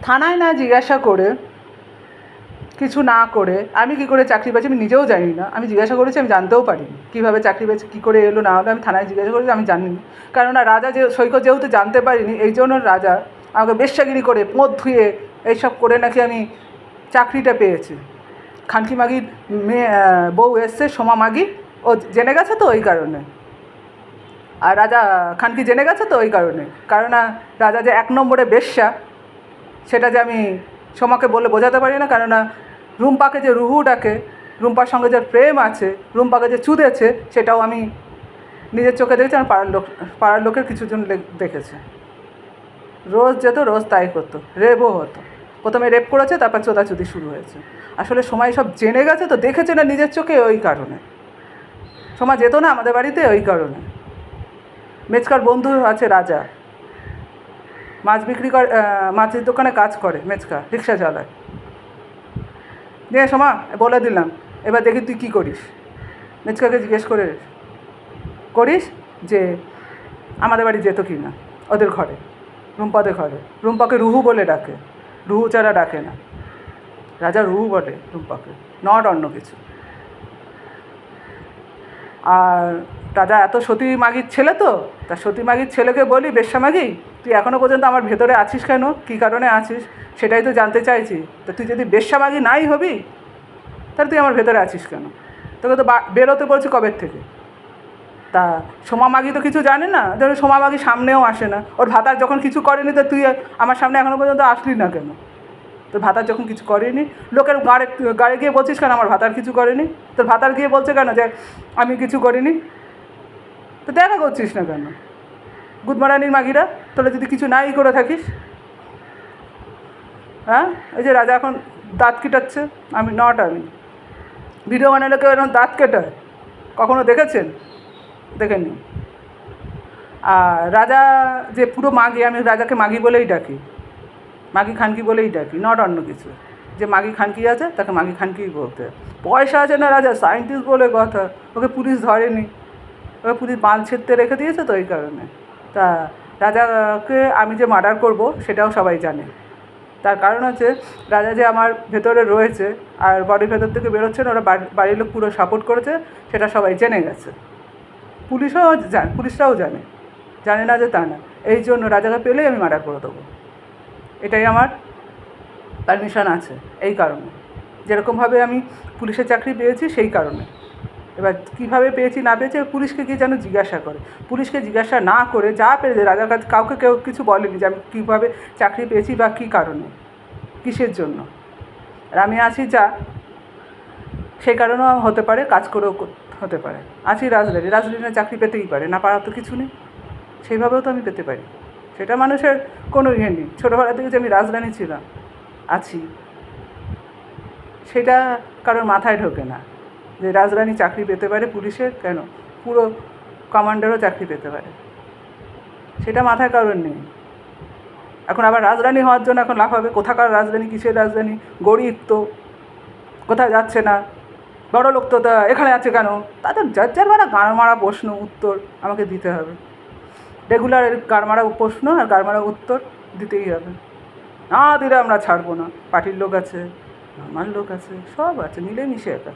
থানায় না জিজ্ঞাসা করে, কিছু না করে আমি কী করে চাকরি পেয়েছি আমি নিজেও জানি না। আমি জিজ্ঞাসা করেছি, আমি জানতেও পারিনি কীভাবে চাকরি পেয়েছি, কী করে এলো না হলো। আমি থানায় জিজ্ঞাসা করেছি, আমি জানি না। কেননা রাজা সৈকত যেহেতু জানতে পারিনি, এই জন্য রাজা আমাকে বেশ্যাগিরি করে পোঁত ধুয়ে এইসব করে নাকি আমি চাকরিটা পেয়েছি। খানকি মাগির মেয়ে বউ এসছে, সোমা মাগি, ও জেনে গেছে তো ওই কারণে। আর রাজা খানকি জেনে গেছে তো ওই কারণে। কারণ রাজা যে 1 নম্বরে বেশ্যা, সেটা যে আমি সোমাকে বলে বোঝাতে পারি না। কেননা রুম্পাকে যে রুহু ডাকে, রুম্পার সঙ্গে যে প্রেম আছে, রুম্পাকে যে চুদেছে, সেটাও আমি নিজের চোখে দেখেছি। আমার পাড়ার লোকের কিছুজন দেখেছে। রোজ যেত, রোজ তাই করতো, রেপও হতো। প্রথমে রেপ করেছে, তারপর চোদাচুদি শুরু হয়েছে। আসলে সময় সব জেনে গেছে তো, দেখেছে না নিজের চোখে, ওই কারণে। সময় যেত না আমাদের বাড়িতে ওই কারণে। মেচকার বন্ধু আছে রাজা, মাছ বিক্রি করে, মাছের দোকানে কাজ করে, মেচকা রিক্সা চালায়। দিয়ে সোমা বলে দিলাম, এবার দেখি তুই কী করিস। মেচকাকে জিজ্ঞেস করিস যে আমাদের বাড়ি যেত কি না, ওদের ঘরে, রুম্পাদের ঘরে। রুম্পাকে রুহু বলে ডাকে, রুহু ছাড়া ডাকে না। রাজা রুহু বলে রুম্পাকে, নট অন্য কিছু। আর রাজা এত সতী মাগির ছেলে তো, তা সতী মাগির ছেলেকে বলি, বেশ্যা মাগি, তুই এখনও পর্যন্ত আমার ভেতরে আছিস কেন, কী কারণে আছিস, সেটাই তো জানতে চাইছি। তা তুই যদি বেশ্যা মাগি নাই হবি, তাহলে তুই আমার ভেতরে আছিস কেন? তোকে তো বেরোতে বলছি কবের থেকে। তা সোমা মাগি তো কিছু জানে না, ধরো সোমা মাগি সামনেও আসে না। ওর ভাতার যখন কিছু করেনি, তো তুই আমার সামনে এখনও পর্যন্ত আসলি না কেন? তোর ভাতার যখন কিছু করেনি, লোকের গাড়ি গিয়ে বলছিস কেন আমার ভাতার কিছু করেনি? তোর ভাতার গিয়ে বলছে কেন যে আমি কিছু করিনি? তো দেখা করছিস না কেন? গুদমারানির মাগিরা, তোরা যদি কিছু নাই করে থাকিস। হ্যাঁ, এই যে রাজা এখন দাঁত কিটাচ্ছে, আমি ভিডিও বানালে কেউ এরকম দাঁত কেটায় কখনো দেখেছেন? দেখেননি। আর রাজা যে পুরো মাগি, আমি রাজাকে মাগি বলেই ডাকি, মাগি খানকি বলেই ডাকি, নট অন্য কিছু। যে মাগি খানকি আছে তাকে মাগি খানকিই বলতে। পয়সা আছে না রাজা, সায়েন্টিস্ট বলে কথা। ওকে পুলিশ ধরেনি, ওকে পুলিশ বাল ছেড়তে রেখে দিয়েছে তো, এই কারণে। তা রাজাকে আমি যে মার্ডার করব সেটাও সবাই জানে। তার কারণ হচ্ছে রাজা যে আমার ভেতরে রয়েছে আর বাড়ির ভেতর থেকে বেরোচ্ছে না, ওরা বাড়ির লোক পুরো সাপোর্ট করেছে, সেটা সবাই জেনে গেছে। পুলিশরাও জানে না যে তা না। এই জন্য রাজাকে পেলেই আমি মার্ডার করে দেবো, এটাই আমার পারমিশন আছে। এই কারণে যেরকমভাবে আমি পুলিশের চাকরি পেয়েছি সেই কারণে। এবার কীভাবে পেয়েছি না পেয়েছি পুলিশকে গিয়ে যেন জিজ্ঞাসা করে। পুলিশকে জিজ্ঞাসা না করে যা পেরেছে, রাজার কাছে কাউকে কেউ কিছু বলেনি যে আমি কীভাবে চাকরি পেয়েছি বা কী কারণে, কিসের জন্য। আর আমি আছি যা, সেই কারণেও হতে পারে, কাজ করেও হতে পারে। আছি রাজনীতিতে চাকরি পেতেই পারে, না পারার তো কিছু নেই। সেইভাবেও তো আমি পেতে পারি, সেটা মানুষের কোনো ইয়ে নেই। ছোটোবেলা থেকে যে আমি রাজরানী ছিলাম, আছি, সেটা কারোর মাথায় ঢোকে না যে রাজরানী চাকরি পেতে পারে পুলিশের, কেন পুরো কমান্ডারও চাকরি পেতে পারে, সেটা মাথায় কারোর নেই। এখন আবার রাজরানী হওয়ার জন্য এখন লাফাবে, কোথাকার রাজরানী, কিসের রাজরানী, গরিব তো, কোথায় যাচ্ছে না, বড় লোক তো তা এখানে আছে কেন? তাদের যার মারা গাড় মারা প্রশ্ন উত্তর আমাকে দিতে হবে। রেগুলার গাড় মারা প্রশ্ন আর গাড় মারা উত্তর দিতেই হবে, না দিলে আমরা ছাড়বো না। পার্টির লোক আছে, আমার লোক আছে, সব আছে, মিলেমিশে একা।